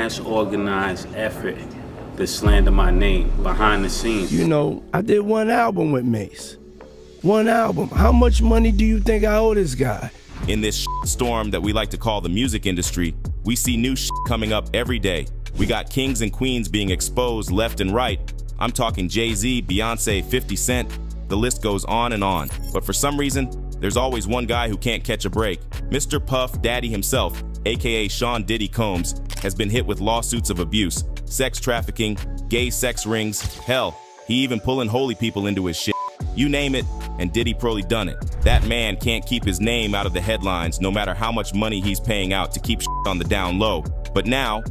mass organized effort to slander my name behind the scenes. You know, I did one album with Mace. One album. How much money do you think I owe this guy? In this storm that we like to call the music industry, we see new coming up every day. We got kings and queens being exposed left and right. I'm talking Jay-Z, Beyonce, 50 Cent. The list goes on and on. But for some reason, there's always one guy who can't catch a break. Mr. Puff Daddy himself, aka Sean Diddy Combs, has been hit with lawsuits of abuse, sex trafficking, gay sex rings, hell, he even pulling holy people into his shit. You name it, and Diddy probably done it. That man can't keep his name out of the headlines no matter how much money he's paying out to keep shit on the down low. But now,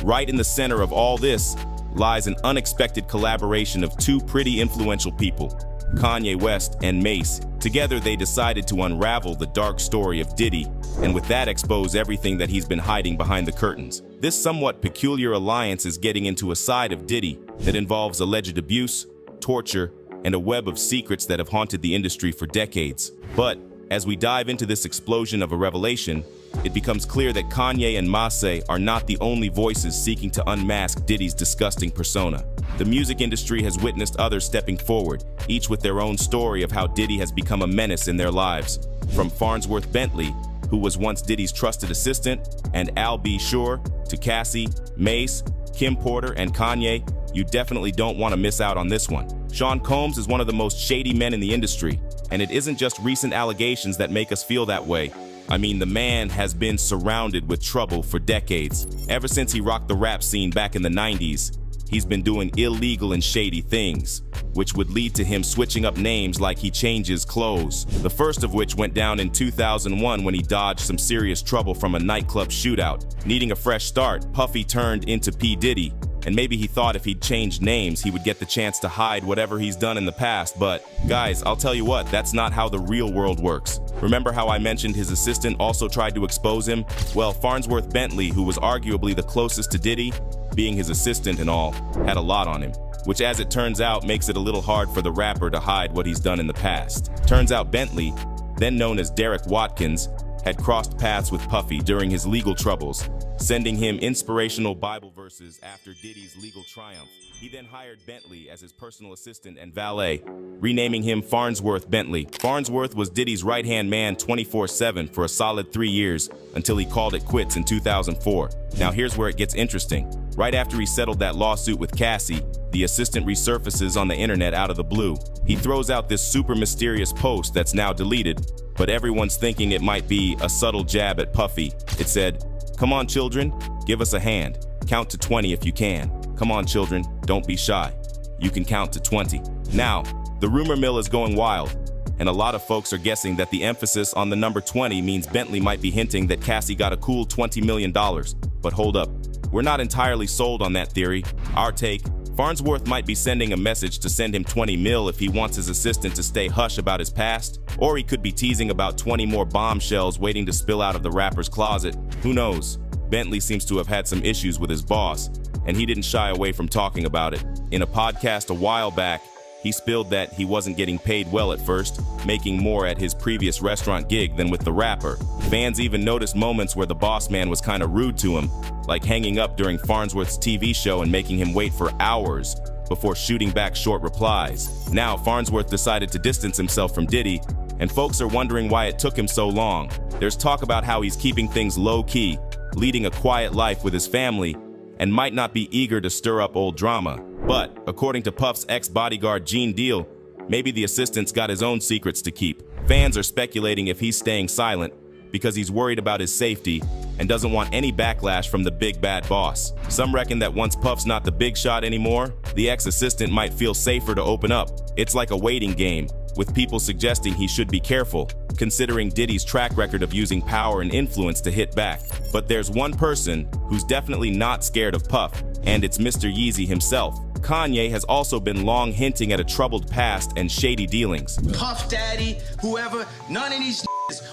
right in the center of all this, lies an unexpected collaboration of two pretty influential people, Kanye West and Mace. Together they decided to unravel the dark story of Diddy, and with that expose everything that he's been hiding behind the curtains. This somewhat peculiar alliance is getting into a side of Diddy that involves alleged abuse, torture, and a web of secrets that have haunted the industry for decades. But as we dive into this explosion of a revelation, it becomes clear that Kanye and Mace are not the only voices seeking to unmask Diddy's disgusting persona. The music industry has witnessed others stepping forward, each with their own story of how Diddy has become a menace in their lives. From Farnsworth Bentley, who was once Diddy's trusted assistant, and B Sur, to Cassie, Mace, Kim Porter, and Kanye, you definitely don't want to miss out on this one. Sean Combs is one of the most shady men in the industry, and it isn't just recent allegations that make us feel that way. I mean, the man has been surrounded with trouble for decades. Ever since he rocked the rap scene back in the 90s, he's been doing illegal and shady things, which would lead to him switching up names like he changes clothes. The first of which went down in 2001 when he dodged some serious trouble from a nightclub shootout. Needing a fresh start, Puffy turned into P. Diddy, and maybe he thought if he'd changed names, he would get the chance to hide whatever he's done in the past. But guys, I'll tell you what, that's not how the real world works. Remember how I mentioned his assistant also tried to expose him? Well, Farnsworth Bentley, who was arguably the closest to Diddy, being his assistant and all, had a lot on him, which as it turns out makes it a little hard for the rapper to hide what he's done in the past. Turns out Bentley, then known as Derek Watkins, had crossed paths with Puffy during his legal troubles, sending him inspirational Bible verses after Diddy's legal triumph. He then hired Bentley as his personal assistant and valet, renaming him Farnsworth Bentley. Farnsworth was Diddy's right-hand man 24/7 for a solid 3 years until he called it quits in 2004. Now here's where it gets interesting. Right after he settled that lawsuit with Cassie, the assistant resurfaces on the internet out of the blue. He throws out this super mysterious post that's now deleted, but everyone's thinking it might be a subtle jab at Puffy. It said, "Come on, children, give us a hand. Count to 20 if you can. Come on, children, don't be shy. You can count to 20. Now, the rumor mill is going wild, and a lot of folks are guessing that the emphasis on the number 20 means Bentley might be hinting that Cassie got a cool $20 million. But hold up, we're not entirely sold on that theory. Our take, Farnsworth might be sending a message to send him 20 mil if he wants his assistant to stay hush about his past, or he could be teasing about 20 more bombshells waiting to spill out of the rapper's closet. Who knows? Bentley seems to have had some issues with his boss, and he didn't shy away from talking about it. In a podcast a while back, he spilled that he wasn't getting paid well at first, making more at his previous restaurant gig than with the rapper. Fans even noticed moments where the boss man was kind of rude to him, like hanging up during Farnsworth's TV show and making him wait for hours before shooting back short replies. Now, Farnsworth decided to distance himself from Diddy, and folks are wondering why it took him so long. There's talk about how he's keeping things low-key, leading a quiet life with his family, and might not be eager to stir up old drama. But, according to Puff's ex-bodyguard Gene Deal, maybe the assistant's got his own secrets to keep. Fans are speculating if he's staying silent because he's worried about his safety and doesn't want any backlash from the big bad boss. Some reckon that once Puff's not the big shot anymore, the ex-assistant might feel safer to open up. It's like a waiting game, with people suggesting he should be careful, considering Diddy's track record of using power and influence to hit back. But there's one person who's definitely not scared of Puff, and it's Mr. Yeezy himself. Kanye has also been long hinting at a troubled past and shady dealings. Puff Daddy, whoever, none of these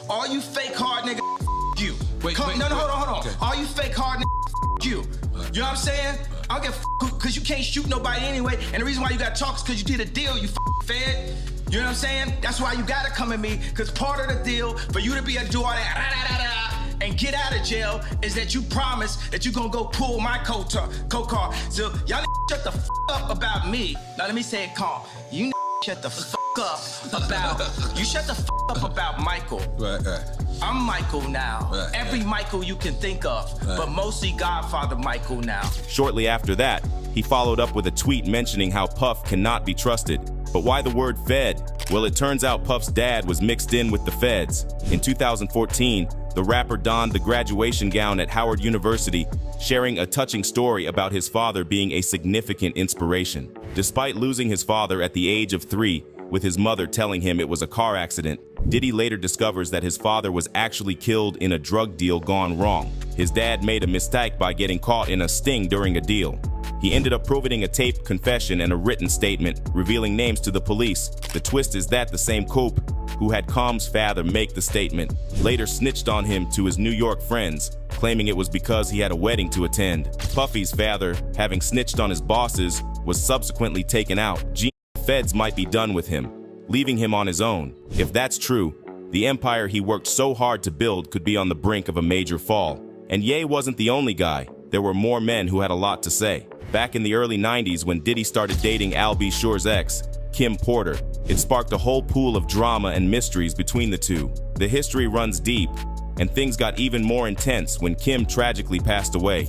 all you fake hard nigga, you. Hold on. Okay. All you fake hard nigga, you. You know what I'm saying? I don't give a because you can't shoot nobody anyway, and the reason why you got talk is because you did a deal, you fed. You know what I'm saying? That's why you gotta come at me, because part of the deal, for you to be able to do all that, and get out of jail is that you promise that you're gonna go pull my coat car. So y'all shut the up about me. Now let me say it calm. You shut the up about Michael. Right. I'm Michael now. Right, Every Michael you can think of, but mostly Godfather Michael now. Shortly after that, he followed up with a tweet mentioning how Puff cannot be trusted. But why the word Fed? Well, it turns out Puff's dad was mixed in with the feds. In 2014, the rapper donned the graduation gown at Howard University, sharing a touching story about his father being a significant inspiration. Despite losing his father at the age of 3, with his mother telling him it was a car accident, Diddy later discovers that his father was actually killed in a drug deal gone wrong. His dad made a mistake by getting caught in a sting during a deal. He ended up providing a taped confession and a written statement, revealing names to the police. The twist is that the same Cope, who had Combs' father make the statement, later snitched on him to his New York friends, claiming it was because he had a wedding to attend. Puffy's father, having snitched on his bosses, was subsequently taken out. Feds might be done with him, leaving him on his own. If that's true, the empire he worked so hard to build could be on the brink of a major fall. And Ye wasn't the only guy. There were more men who had a lot to say. Back in the early 90s, when Diddy started dating B Sur's ex, Kim Porter, it sparked a whole pool of drama and mysteries between the two. The history runs deep, and things got even more intense when Kim tragically passed away.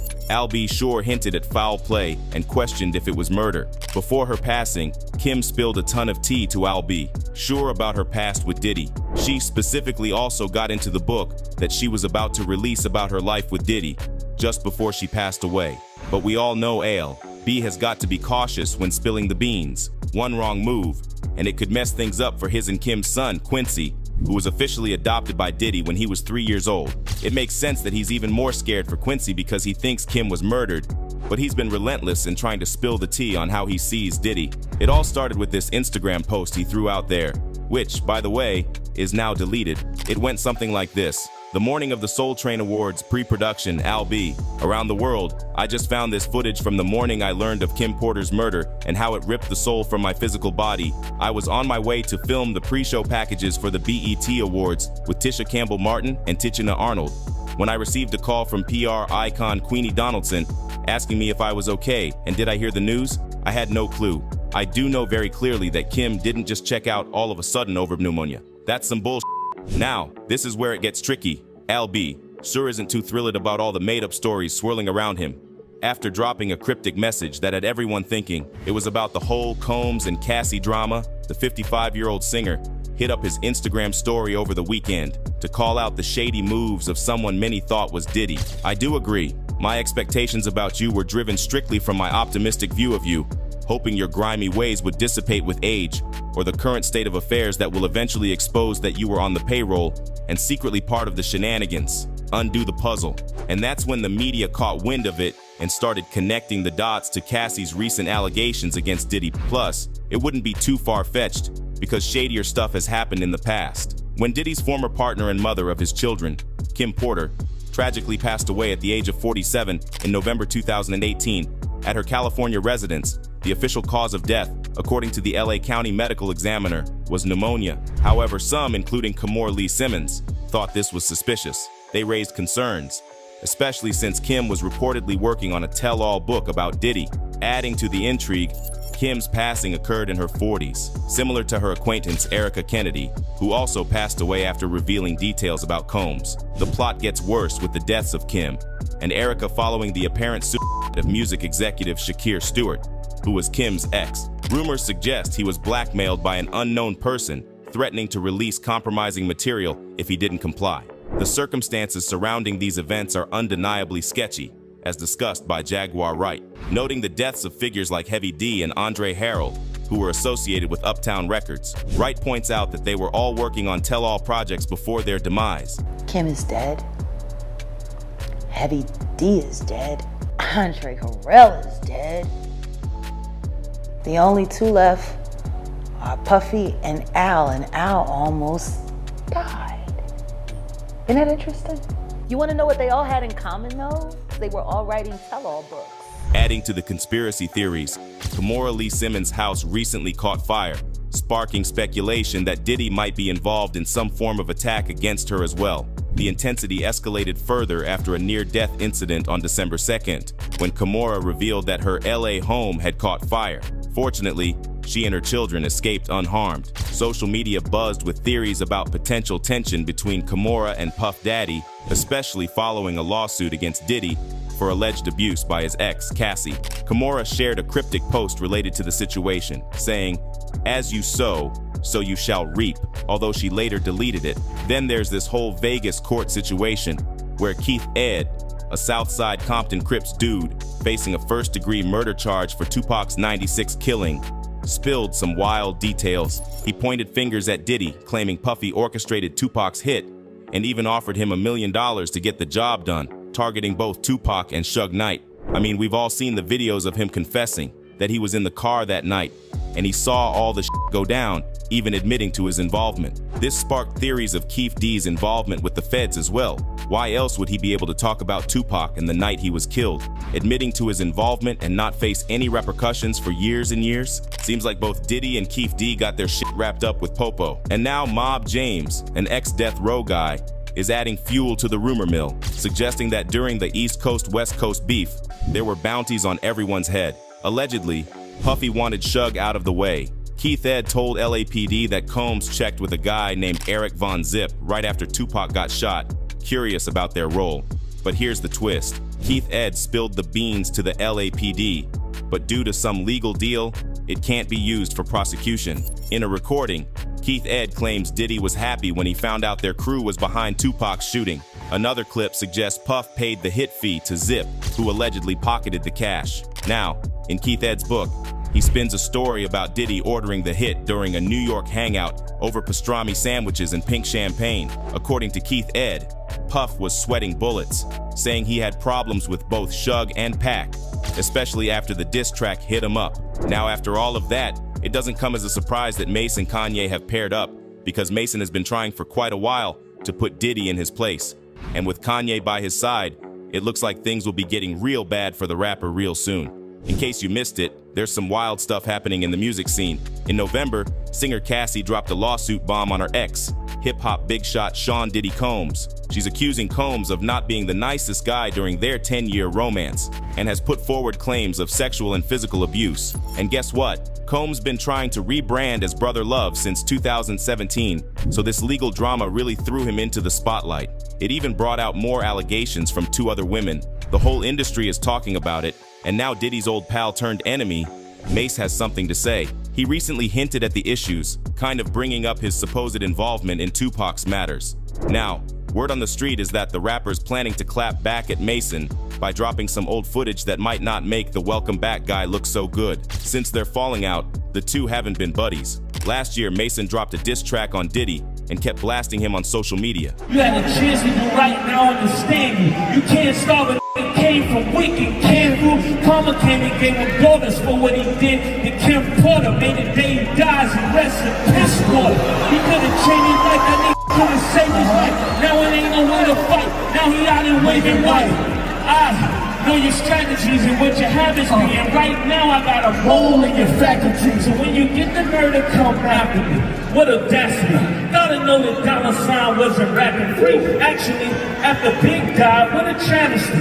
B Sur hinted at foul play and questioned if it was murder. Before her passing, Kim spilled a ton of tea to B Sur about her past with Diddy. She specifically also got into the book that she was about to release about her life with Diddy, just before she passed away. But we all know B has got to be cautious when spilling the beans. One wrong move, and it could mess things up for his and Kim's son, Quincy, who was officially adopted by Diddy when he was 3 years old. It makes sense that he's even more scared for Quincy because he thinks Kim was murdered, but he's been relentless in trying to spill the tea on how he sees Diddy. It all started with this Instagram post he threw out there, which, by the way, is now deleted. It went something like this. The morning of the Soul Train Awards pre-production, B. Around the world, I just found this footage from the morning I learned of Kim Porter's murder and how it ripped the soul from my physical body. I was on my way to film the pre-show packages for the BET Awards with Tisha Campbell-Martin and Tichina Arnold when I received a call from PR icon Queenie Donaldson asking me if I was okay and did I hear the news? I had no clue. I do know very clearly that Kim didn't just check out all of a sudden over pneumonia. That's some bullshit. Now, this is where it gets tricky. B Sur isn't too thrilled about all the made-up stories swirling around him. After dropping a cryptic message that had everyone thinking it was about the whole Combs and Cassie drama, the 55-year-old singer hit up his Instagram story over the weekend to call out the shady moves of someone many thought was Diddy. I do agree. My expectations about you were driven strictly from my optimistic view of you, hoping your grimy ways would dissipate with age, or the current state of affairs that will eventually expose that you were on the payroll and secretly part of the shenanigans. Undo the puzzle. And that's when the media caught wind of it and started connecting the dots to Cassie's recent allegations against Diddy. Plus, it wouldn't be too far-fetched because shadier stuff has happened in the past. When Diddy's former partner and mother of his children, Kim Porter, tragically passed away at the age of 47 in November 2018 at her California residence, the official cause of death, according to the LA County Medical Examiner, was pneumonia. However, some, including Kamor Lee Simmons, thought this was suspicious. They raised concerns, especially since Kim was reportedly working on a tell-all book about Diddy. Adding to the intrigue, Kim's passing occurred in her 40s, similar to her acquaintance Erica Kennedy, who also passed away after revealing details about Combs. The plot gets worse with the deaths of Kim and Erica following the apparent suicide of music executive Shakir Stewart, who was Kim's ex. Rumors suggest he was blackmailed by an unknown person, threatening to release compromising material if he didn't comply. The circumstances surrounding these events are undeniably sketchy, as discussed by Jaguar Wright, noting the deaths of figures like Heavy D and Andre Harrell, who were associated with Uptown Records. Wright points out that they were all working on tell-all projects before their demise. Kim is dead. Heavy D is dead. Andre Harrell is dead. The only two left are Puffy and Al almost died. Isn't that interesting? You want to know what they all had in common, though? They were all writing tell-all books. Adding to the conspiracy theories, Kamora Lee Simmons' house recently caught fire, sparking speculation that Diddy might be involved in some form of attack against her as well. The intensity escalated further after a near-death incident on December 2nd, when Kimora revealed that her LA home had caught fire. Fortunately, she and her children escaped unharmed. Social media buzzed with theories about potential tension between Kimora and Puff Daddy, especially following a lawsuit against Diddy for alleged abuse by his ex, Cassie. Kimora shared a cryptic post related to the situation, saying, "As you sow, so you shall reap," although she later deleted it. Then there's this whole Vegas court situation where Keith Ed, a Southside Compton Crips dude facing a first-degree murder charge for Tupac's '96 killing, spilled some wild details. He pointed fingers at Diddy, claiming Puffy orchestrated Tupac's hit, and even offered him $1 million to get the job done, targeting both Tupac and Suge Knight. I mean, we've all seen the videos of him confessing that he was in the car that night, and he saw all the shit go down, even admitting to his involvement. This sparked theories of Keith D's involvement with the feds as well. Why else would he be able to talk about Tupac and the night he was killed, admitting to his involvement and not face any repercussions for years and years? Seems like both Diddy and Keith D got their shit wrapped up with Popo. And now Mob James, an ex-Death Row guy, is adding fuel to the rumor mill, suggesting that during the East Coast-West Coast beef, there were bounties on everyone's head. Allegedly, Puffy wanted Suge out of the way. Keith Ed told LAPD that Combs checked with a guy named Eric Von Zip right after Tupac got shot, curious about their role. But here's the twist. Keith Ed spilled the beans to the LAPD, but due to some legal deal, it can't be used for prosecution. In a recording, Keith Ed claims Diddy was happy when he found out their crew was behind Tupac's shooting. Another clip suggests Puff paid the hit fee to Zip, who allegedly pocketed the cash. Now, in Keith Ed's book, he spins a story about Diddy ordering the hit during a New York hangout over pastrami sandwiches and pink champagne. According to Keith Ed, Puff was sweating bullets, saying he had problems with both Suge and Pac, especially after the diss track hit him up. Now, after all of that, it doesn't come as a surprise that Mase and Kanye have paired up, because Mason has been trying for quite a while to put Diddy in his place. And with Kanye by his side, it looks like things will be getting real bad for the rapper real soon. In case you missed it, there's some wild stuff happening in the music scene. In November, singer Cassie dropped a lawsuit bomb on her ex, hip-hop big shot Sean Diddy Combs. She's accusing Combs of not being the nicest guy during their 10-year romance, and has put forward claims of sexual and physical abuse. And guess what? Combs been trying to rebrand as Brother Love since 2017, so this legal drama really threw him into the spotlight. It even brought out more allegations from 2 other women. The whole industry is talking about it, and now Diddy's old pal turned enemy, Mase, has something to say. He recently hinted at the issues, kind of bringing up his supposed involvement in Tupac's matters. Now, word on the street is that the rapper's planning to clap back at Mason by dropping some old footage that might not make the Welcome Back guy look so good. Since their falling out, the two haven't been buddies. Last year, Mason dropped a diss track on Diddy and kept blasting him on social media. You had a chance to do right now, understand you. You can't stop a nigga came from wicked, came through. Karma came and gave him daughters for what he did. And Kim Porter made the day he dies and rests in piss water. He could have changed his life, that nigga could have saved his life. Now it ain't no way to fight. Now he out here waving white. I know your strategies and what your habits be. And right now I got a hole in your faculty. So when you get the nerve to come after me, what audacity. Gotta know that dollar sign wasn't rapping free. Actually, after Big died, what a travesty.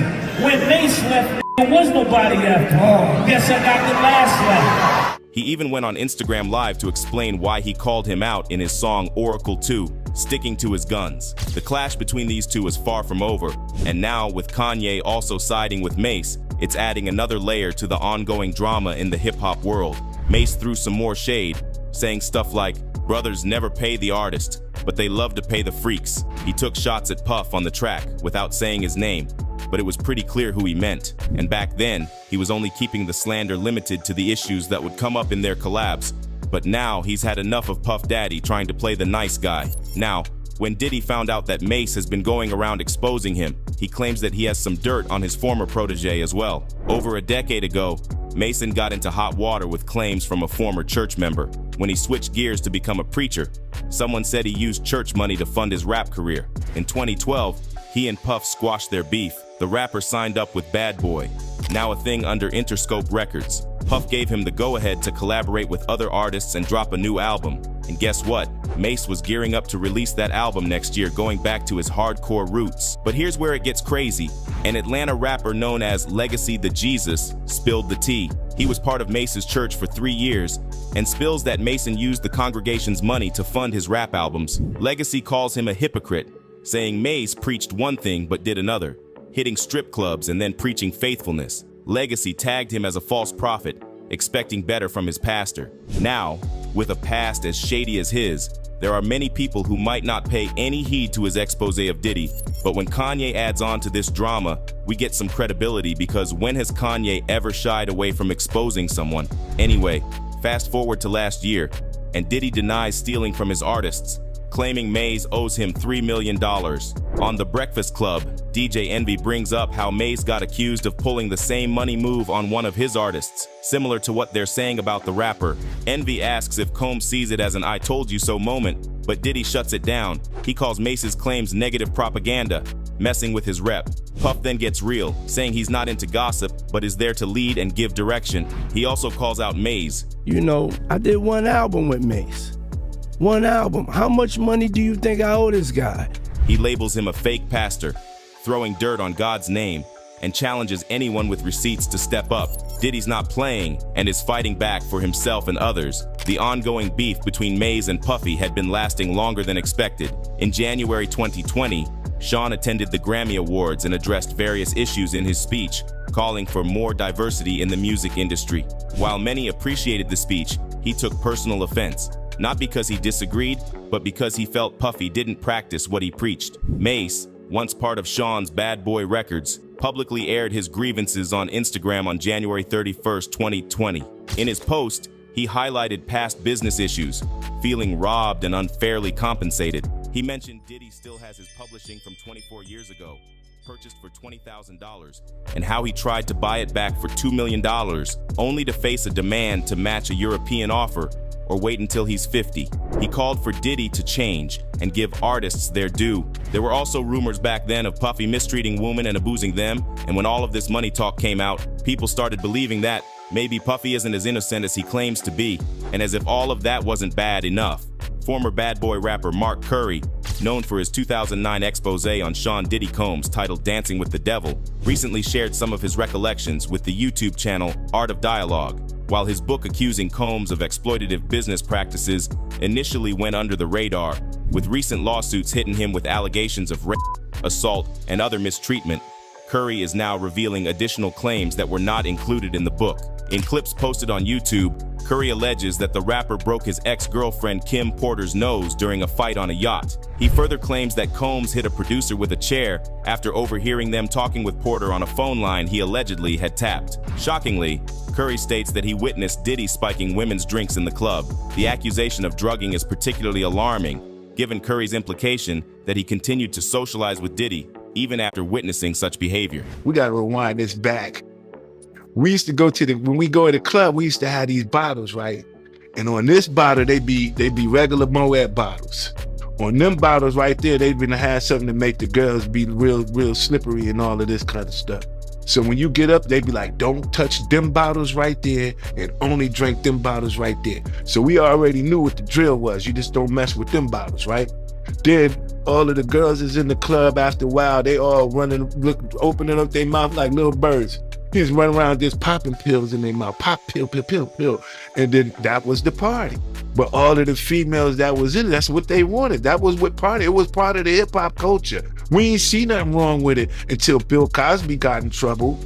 When Mase left, there was nobody after. Guess I got the last laugh. He even went on Instagram Live to explain why he called him out in his song Oracle 2, sticking to his guns. The clash between these two is far from over, and now with Kanye also siding with Mase, it's adding another layer to the ongoing drama in the hip-hop world. Mase threw some more shade, saying stuff like, "Brothers never pay the artist, but they love to pay the freaks." He took shots at Puff on the track without saying his name, but it was pretty clear who he meant. And back then, he was only keeping the slander limited to the issues that would come up in their collabs. But now he's had enough of Puff Daddy trying to play the nice guy. Now, when Diddy found out that Mase has been going around exposing him, he claims that he has some dirt on his former protege as well. Over a decade ago, Mason got into hot water with claims from a former church member. When he switched gears to become a preacher, someone said he used church money to fund his rap career. In 2012, he and Puff squashed their beef. The rapper signed up with Bad Boy, now a thing under Interscope Records. Puff gave him the go-ahead to collaborate with other artists and drop a new album. And guess what? Mace was gearing up to release that album next year, going back to his hardcore roots. But here's where it gets crazy. An Atlanta rapper known as Legacy the Jesus spilled the tea. He was part of Mace's church for 3 years and spills that Mason used the congregation's money to fund his rap albums. Legacy calls him a hypocrite, saying Mace preached one thing but did another, hitting strip clubs and then preaching faithfulness. Legacy tagged him as a false prophet, expecting better from his pastor. Now, with a past as shady as his, there are many people who might not pay any heed to his expose of Diddy, but when Kanye adds on to this drama, we get some credibility, because when has Kanye ever shied away from exposing someone? Anyway, fast forward to last year, and Diddy denies stealing from his artists, claiming Maze owes him $3 million. On The Breakfast Club, DJ Envy brings up how Maze got accused of pulling the same money move on one of his artists, similar to what they're saying about the rapper. Envy asks if Combs sees it as an "I told you so" moment, but Diddy shuts it down. He calls Mace's claims negative propaganda, messing with his rep. Puff then gets real, saying he's not into gossip, but is there to lead and give direction. He also calls out Maze. You know, I did one album with Mace. One album. How much money do you think I owe this guy? He labels him a fake pastor, throwing dirt on God's name, and challenges anyone with receipts to step up. Diddy's not playing and is fighting back for himself and others. The ongoing beef between Maze and Puffy had been lasting longer than expected. In January 2020, Sean attended the Grammy Awards and addressed various issues in his speech, calling for more diversity in the music industry. While many appreciated the speech, he took personal offense. Not because he disagreed, but because he felt Puffy didn't practice what he preached. Mace, once part of Sean's Bad Boy Records, publicly aired his grievances on Instagram on January 31st, 2020. In his post, he highlighted past business issues, feeling robbed and unfairly compensated. He mentioned Diddy still has his publishing from 24 years ago, purchased for $20,000, and how he tried to buy it back for $2 million, only to face a demand to match a European offer or wait until he's 50. He called for Diddy to change and give artists their due. There were also rumors back then of Puffy mistreating women and abusing them, and when all of this money talk came out, people started believing that maybe Puffy isn't as innocent as he claims to be, and as if all of that wasn't bad enough. Former Bad Boy rapper Mark Curry, known for his 2009 expose on Sean Diddy Combs titled Dancing with the Devil, recently shared some of his recollections with the YouTube channel Art of Dialogue. While his book accusing Combs of exploitative business practices initially went under the radar, with recent lawsuits hitting him with allegations of rape, assault, and other mistreatment, Curry is now revealing additional claims that were not included in the book. In clips posted on YouTube, Curry alleges that the rapper broke his ex-girlfriend Kim Porter's nose during a fight on a yacht. He further claims that Combs hit a producer with a chair after overhearing them talking with Porter on a phone line he allegedly had tapped. Shockingly, Curry states that he witnessed Diddy spiking women's drinks in the club. The accusation of drugging is particularly alarming, given Curry's implication that he continued to socialize with Diddy even after witnessing such behavior. We gotta rewind this back. We used to go to when we go to the club, we used to have these bottles, right? And on this bottle, they be regular Moet bottles. On them bottles right there, they'd been to have something to make the girls be real slippery and all of this kind of stuff. So when you get up, they'd be like, don't touch them bottles right there and only drink them bottles right there. So we already knew what the drill was. You just don't mess with them bottles, right? Then all of the girls is in the club after a while, they all running, opening up their mouth like little birds. He's running around just popping pills in their mouth, pop pill. And then that was the party. But all of the females that was in it, that's what they wanted. That was what party, it was part of the hip hop culture. We ain't see nothing wrong with it until Bill Cosby got in trouble.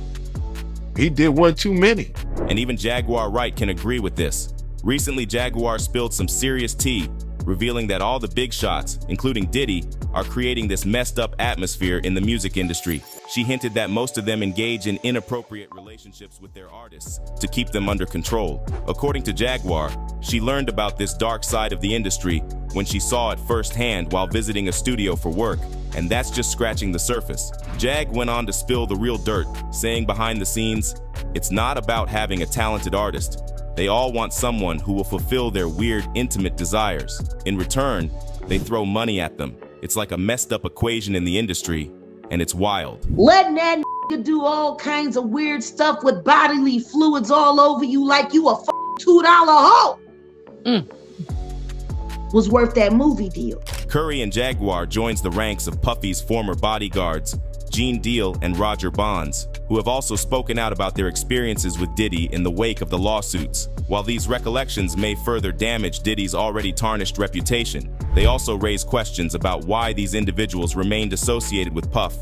He did one too many. And even Jaguar Wright can agree with this. Recently, Jaguar spilled some serious tea, revealing that all the big shots, including Diddy, are creating this messed up atmosphere in the music industry. She hinted that most of them engage in inappropriate relationships with their artists to keep them under control. According to Jaguar, she learned about this dark side of the industry when she saw it firsthand while visiting a studio for work, and that's just scratching the surface. Jag went on to spill the real dirt, saying behind the scenes, it's not about having a talented artist. They all want someone who will fulfill their weird, intimate desires. In return, they throw money at them. It's like a messed up equation in the industry, and it's wild. Letting that nigga do all kinds of weird stuff with bodily fluids all over you like you a $2 hoe. was worth that movie deal. Curry and Jaguar joins the ranks of Puffy's former bodyguards, Gene Deal and Roger Bonds, who have also spoken out about their experiences with Diddy in the wake of the lawsuits. While these recollections may further damage Diddy's already tarnished reputation, they also raise questions about why these individuals remained associated with Puff